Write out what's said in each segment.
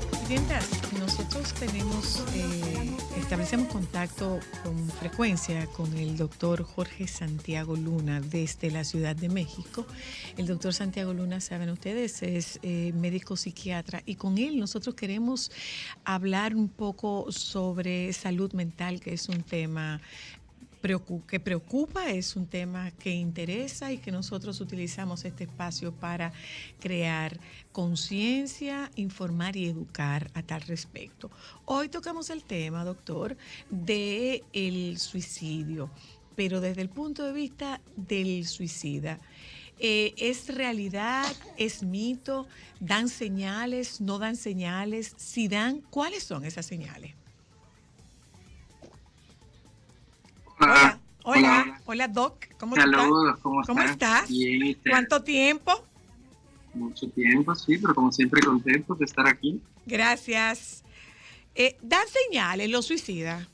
Presidenta, nosotros establecemos contacto con frecuencia con el doctor Jorge Santiago Luna desde la Ciudad de México. El doctor Santiago Luna, saben ustedes, es médico psiquiatra, y con él nosotros queremos hablar un poco sobre salud mental, que es un tema que preocupa, es un tema que interesa, y que nosotros utilizamos este espacio para crear conciencia, informar y educar a tal respecto. Hoy tocamos el tema, doctor, de el suicidio, pero desde el punto de vista del suicida. ¿Es realidad? ¿Es mito? ¿Dan señales? ¿No dan señales? Si dan, ¿cuáles son esas señales? Hola, Hola, Doc, ¿cómo estás? saludos, ¿cómo ¿Cómo estás? estás? Bien, ¿y usted? ¿Cuánto tiempo? Mucho tiempo, sí, pero como siempre contento de estar aquí. Gracias. ¿Dan señales los suicidas?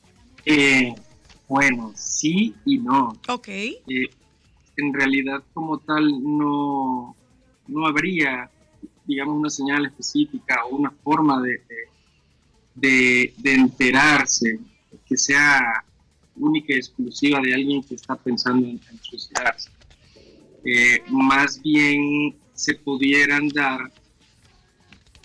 Bueno, sí y no. Ok. En realidad, como tal, no habría, digamos, una señal específica o una forma de enterarse que sea única y exclusiva de alguien que está pensando en suicidarse. Más bien se pudieran dar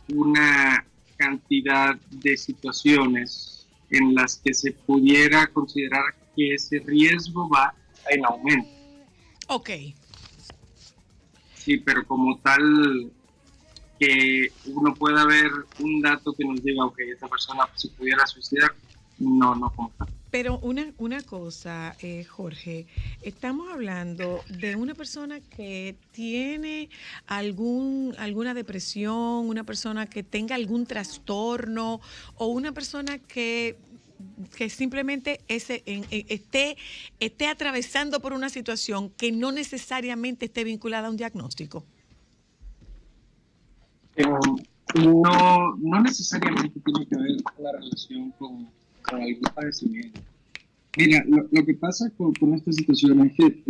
una cantidad de situaciones en las que se pudiera considerar que ese riesgo va en aumento. Ok. Sí, pero como tal que uno pueda ver un dato que nos diga, ok, esta persona se pudiera suicidar, no como tal. Pero una cosa, Jorge, estamos hablando de una persona que tiene alguna depresión, una persona que tenga algún trastorno, o una persona que simplemente esté atravesando por una situación que no necesariamente esté vinculada a un diagnóstico. No necesariamente tiene que ver la relación con algún padecimiento. Mira, lo que pasa con esta situación es que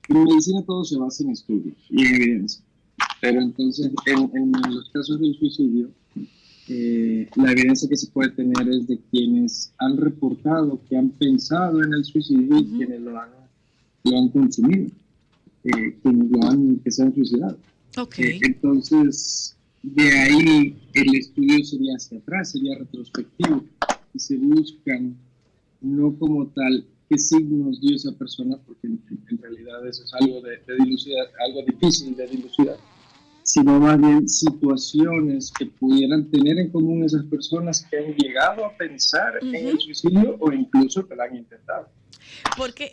en medicina todo se basa en estudios y en evidencia. Pero entonces, en los casos del suicidio, la evidencia que se puede tener es de quienes han reportado que han pensado en el suicidio y quienes lo han consumido, que se han suicidado. Okay. Entonces, de ahí el estudio sería hacia atrás, sería retrospectivo, y se buscan no como tal qué signos dio esa persona, porque en realidad eso es algo de dilucidar, algo difícil de dilucidar, sino más bien situaciones que pudieran tener en común esas personas que han llegado a pensar en el suicidio o incluso que lo han intentado. Porque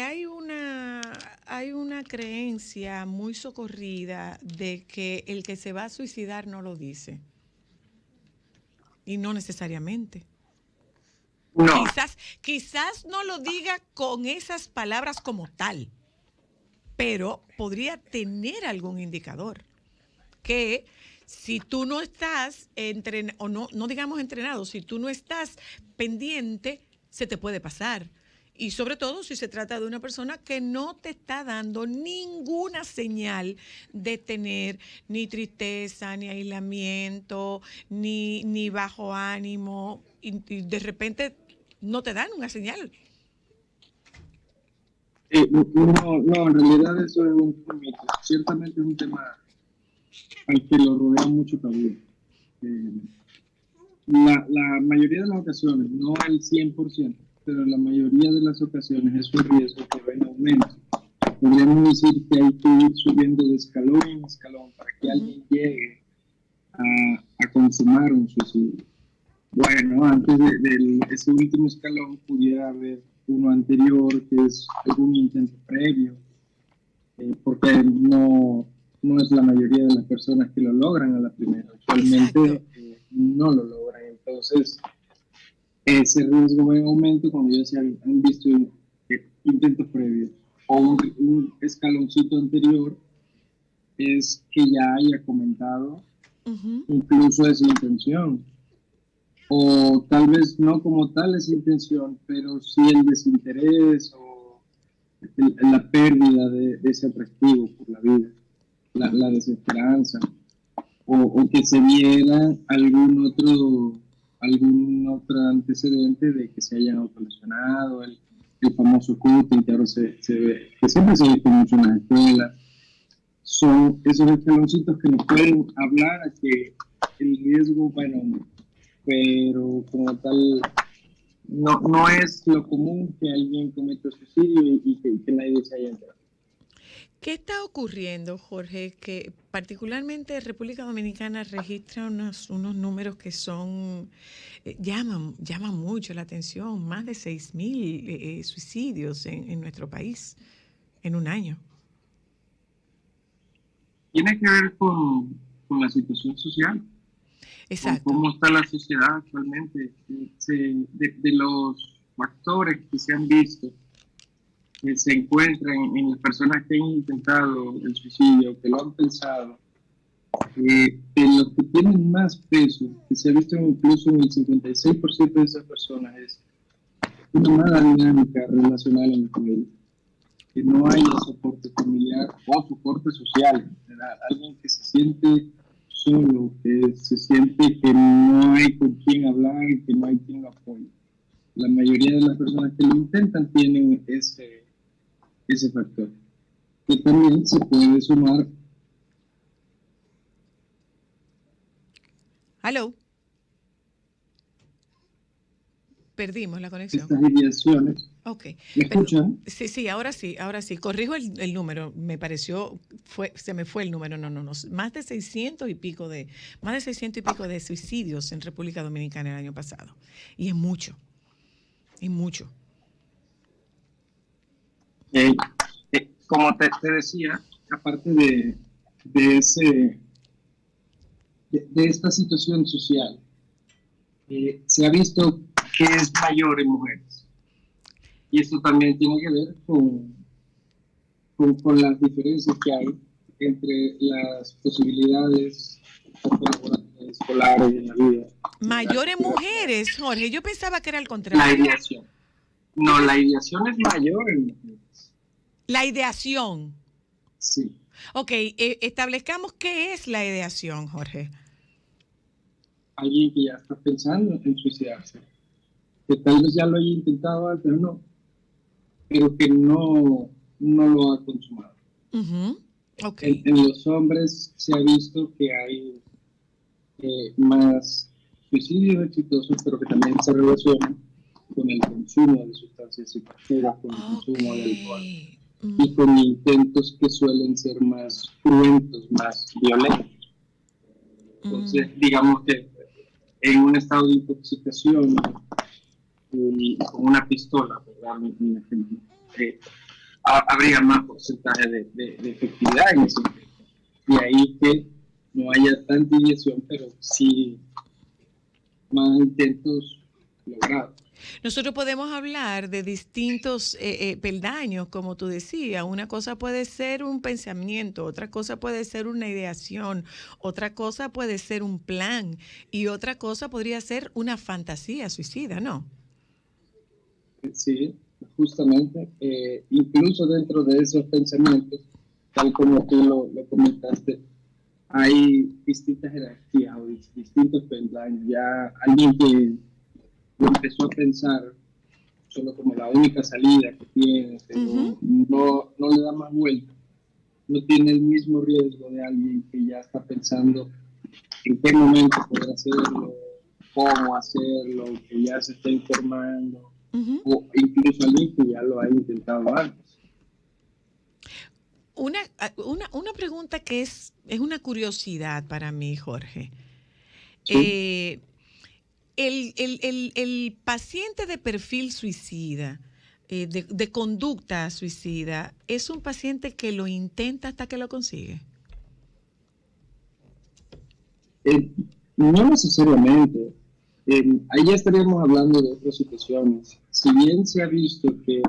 hay una creencia muy socorrida de que el que se va a suicidar no lo dice. Y no necesariamente. No. Quizás no lo diga con esas palabras como tal, pero podría tener algún indicador que si tú no estás no digamos entrenado, si tú no estás pendiente, se te puede pasar. Y sobre todo si se trata de una persona que no te está dando ninguna señal de tener ni tristeza, ni aislamiento, ni bajo ánimo, y de repente no te dan una señal. No, en realidad eso es un mito. Ciertamente es un tema al que lo rodea mucho tabú. La mayoría de las ocasiones, no el 100%, pero la mayoría de las ocasiones es un riesgo que va en aumento. Podríamos decir que hay que ir subiendo de escalón en escalón para que alguien llegue a consumar un suicidio. Bueno, antes de ese último escalón pudiera haber uno anterior, que es algún intento previo, porque no es la mayoría de las personas que lo logran a la primera. Usualmente no lo logran. Entonces, ese riesgo va en aumento cuando ya se han visto intentos previos. O un escaloncito anterior es que ya haya comentado incluso esa intención. O tal vez no como tal esa intención, pero sí el desinterés la pérdida de ese atractivo por la vida, la desesperanza, o que se viera algún otro antecedente de que se hayan autolesionado, el famoso cutting que ahora se ve, que siempre se ve mucho en las escuelas. Son esos escaloncitos que nos pueden hablar a que el riesgo, bueno, pero como tal, no es lo común que alguien cometa suicidio y que nadie se haya enterado. ¿Qué está ocurriendo, Jorge? Que particularmente República Dominicana registra unos números que son, llaman mucho la atención, más de 6.000 suicidios en nuestro país en un año. Tiene que ver con la situación social. Exacto. Con cómo está la sociedad actualmente. De los factores que se han visto, que se encuentran en las personas que han intentado el suicidio, que lo han pensado, que los que tienen más peso, que se ha visto incluso en el 56% de esas personas, es una mala dinámica relacional en la familia, que no haya soporte familiar o soporte social, ¿verdad? Alguien que se siente solo, que se siente que no hay con quién hablar y que no hay quien lo apoye. La mayoría de las personas que lo intentan tienen ese factor, que también se puede sumar. ¿Aló? Perdimos la conexión. Estas ideaciones. Ok. ¿Me escuchan? Sí, ahora sí. Corrijo el número. Me pareció, se me fue el número. No. Más de 600 y pico de suicidios en República Dominicana el año pasado. Y es mucho. Como te decía, aparte de esta situación social, se ha visto que es mayor en mujeres. Y esto también tiene que ver con las diferencias que hay entre las posibilidades escolares en la vida. Mayor en mujeres, Jorge. Yo pensaba que era al contrario. La ideación. No, la ideación es mayor en mujeres. La ideación. Sí. Ok, establezcamos qué es la ideación, Jorge. Alguien que ya está pensando en suicidarse, que tal vez ya lo haya intentado antes, pero que no lo ha consumado. Okay. En los hombres se ha visto que hay más suicidios exitosos, pero que también se relacionan con el consumo de sustancias psicoactivas, con el consumo de alcohol, y con intentos que suelen ser más cruentos, más violentos. Entonces, digamos que en un estado de intoxicación y con una pistola, ¿verdad? Habría más porcentaje de efectividad en ese intento. Y ahí que no haya tanta ideación, pero sí más intentos logrados. Nosotros podemos hablar de distintos peldaños, como tú decías. Una cosa puede ser un pensamiento, otra cosa puede ser una ideación, otra cosa puede ser un plan y otra cosa podría ser una fantasía suicida, ¿no? Sí, justamente. Incluso dentro de esos pensamientos, tal como tú lo comentaste, hay distintas jerarquías o distintos peldaños. Ya alguien que empezó a pensar solo como la única salida que tiene, pero no le da más vuelta, no tiene el mismo riesgo de alguien que ya está pensando en qué momento poder hacerlo, cómo hacerlo, que ya se está informando, o incluso alguien que ya lo ha intentado antes. Una pregunta que es una curiosidad para mí, Jorge. ¿Sí? El paciente de perfil suicida, de conducta suicida, ¿es un paciente que lo intenta hasta que lo consigue? No necesariamente. Ahí ya estaríamos hablando de otras situaciones. Si bien se ha visto que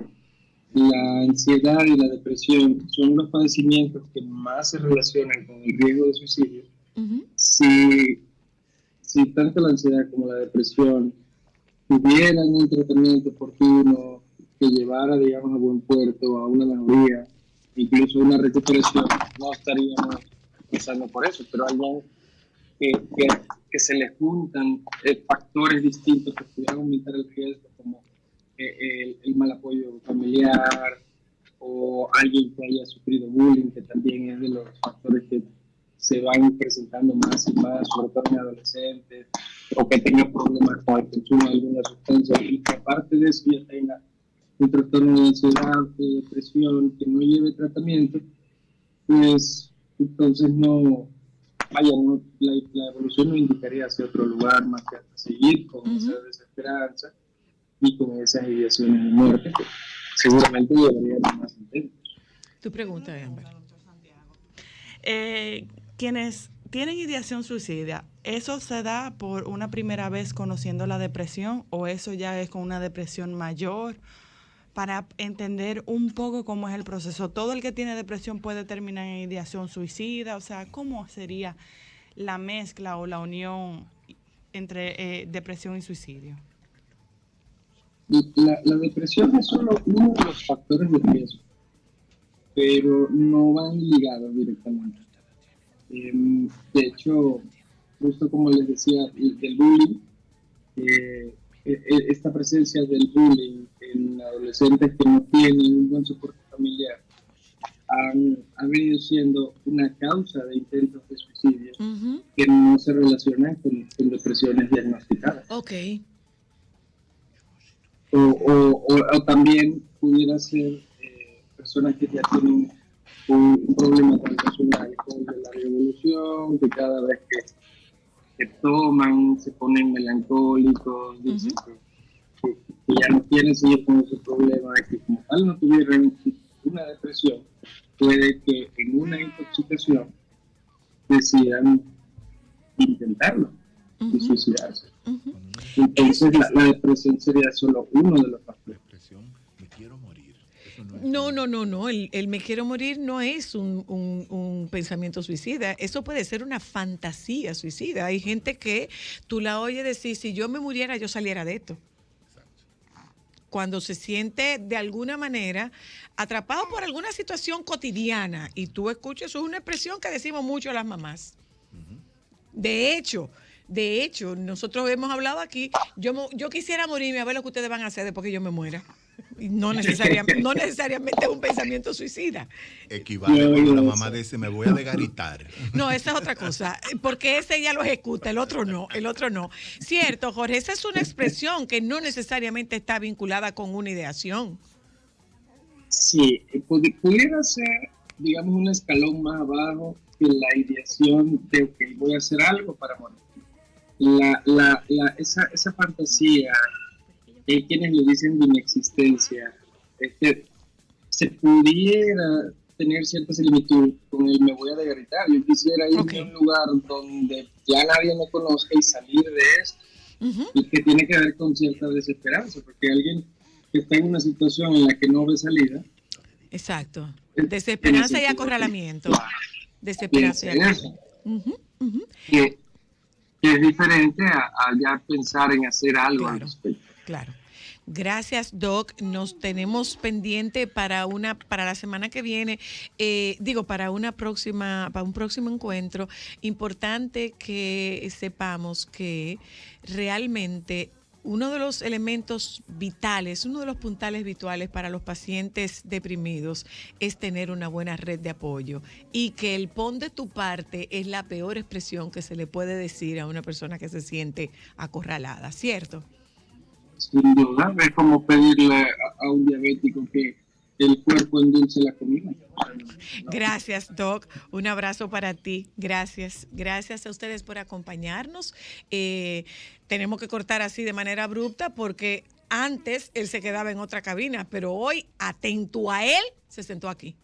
la ansiedad y la depresión son los padecimientos que más se relacionan con el riesgo de suicidio, si tanto la ansiedad como la depresión tuvieran un tratamiento oportuno, que llevara, digamos, a buen puerto, a una mejoría, incluso una recuperación, no estaríamos pasando por eso, pero hay algo que se le juntan factores distintos que pudieran aumentar el riesgo, como el mal apoyo familiar o alguien que haya sufrido bullying, que también es de los factores que se van presentando más y más, sobre todo en adolescentes, o que tenga problemas con el consumo de alguna sustancia, y que aparte de eso ya tenga un trastorno de ansiedad, de depresión, que no lleve tratamiento, pues entonces no, vaya, no, la evolución no indicaría hacia otro lugar más que hasta seguir con esa desesperanza y con esas ideaciones de muerte que seguramente llevarían a más intentos. Tu pregunta, Amber. Quienes tienen ideación suicida, ¿eso se da por una primera vez conociendo la depresión o eso ya es con una depresión mayor? Para entender un poco cómo es el proceso. ¿Todo el que tiene depresión puede terminar en ideación suicida? O sea, ¿cómo sería la mezcla o la unión entre depresión y suicidio? La depresión es solo uno de los factores de riesgo, pero no van ligados directamente. De hecho, justo como les decía, el bullying, esta presencia del bullying en adolescentes que no tienen un buen soporte familiar han venido siendo una causa de intentos de suicidio que no se relacionan con depresiones diagnosticadas. Okay. O también pudiera ser personas que ya tienen un problema tanto con el alcohol de la revolución, que cada vez que toman se ponen melancólicos, dicen que ya no quieren seguir con ese problema, que como tal no tuvieran una depresión, puede que en una intoxicación decidan intentarlo y suicidarse. Entonces la depresión sería solo uno de los factores. Me quiero morir. No. El me quiero morir no es un pensamiento suicida. Eso puede ser una fantasía suicida. Hay gente que tú la oyes decir, si yo me muriera, yo saliera de esto. Cuando se siente de alguna manera atrapado por alguna situación cotidiana y tú escuchas, eso es una expresión que decimos mucho a las mamás. De hecho, nosotros hemos hablado aquí, yo quisiera morirme a ver lo que ustedes van a hacer después que yo me muera. Y no necesariamente es un pensamiento suicida. Equivale cuando la mamá dice, me voy a desgaritar. No, esa es otra cosa, porque ese ya lo ejecuta, el otro no. Cierto, Jorge, esa es una expresión que no necesariamente está vinculada con una ideación. Sí, pudiera ser, digamos, un escalón más abajo que la ideación de, ok, voy a hacer algo para morir. Esa fantasía, hay quienes le dicen de inexistencia, se pudiera tener cierta similitud con el me voy a desgaritar. Yo quisiera ir a un lugar donde ya nadie me conozca y salir de esto, y que tiene que ver con cierta desesperanza, porque alguien que está en una situación en la que no ve salida. Exacto. Desesperanza y acorralamiento. Desesperanza. Que es diferente a ya pensar en hacer algo al respecto. Claro. Gracias, Doc. Nos tenemos pendiente para la semana que viene, para un próximo encuentro. Importante que sepamos que realmente uno de los elementos vitales, uno de los puntales vitales para los pacientes deprimidos es tener una buena red de apoyo, y que el pon de tu parte es la peor expresión que se le puede decir a una persona que se siente acorralada, ¿cierto? Sin duda, es como pedirle a un diabético que el cuerpo endulce la comida. Gracias, Doc. Un abrazo para ti. Gracias. Gracias a ustedes por acompañarnos. Tenemos que cortar así de manera abrupta porque antes él se quedaba en otra cabina, pero hoy, atento a él, se sentó aquí.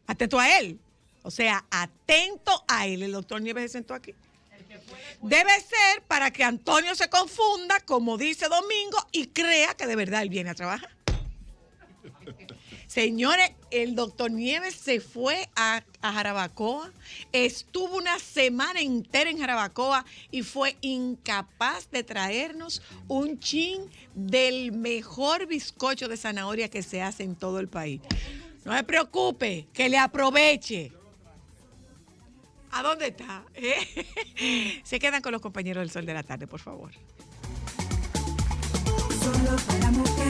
Atento a él. O sea, atento a él. El doctor Nieves se sentó aquí. Debe ser para que Antonio se confunda, como dice Domingo, y crea que de verdad él viene a trabajar. Señores, el doctor Nieves se fue a Jarabacoa, estuvo una semana entera en Jarabacoa y fue incapaz de traernos un chin del mejor bizcocho de zanahoria que se hace en todo el país. No se preocupe, que le aproveche. ¿A dónde está? Se quedan con los compañeros del Sol de la Tarde, por favor. Solo para mujeres.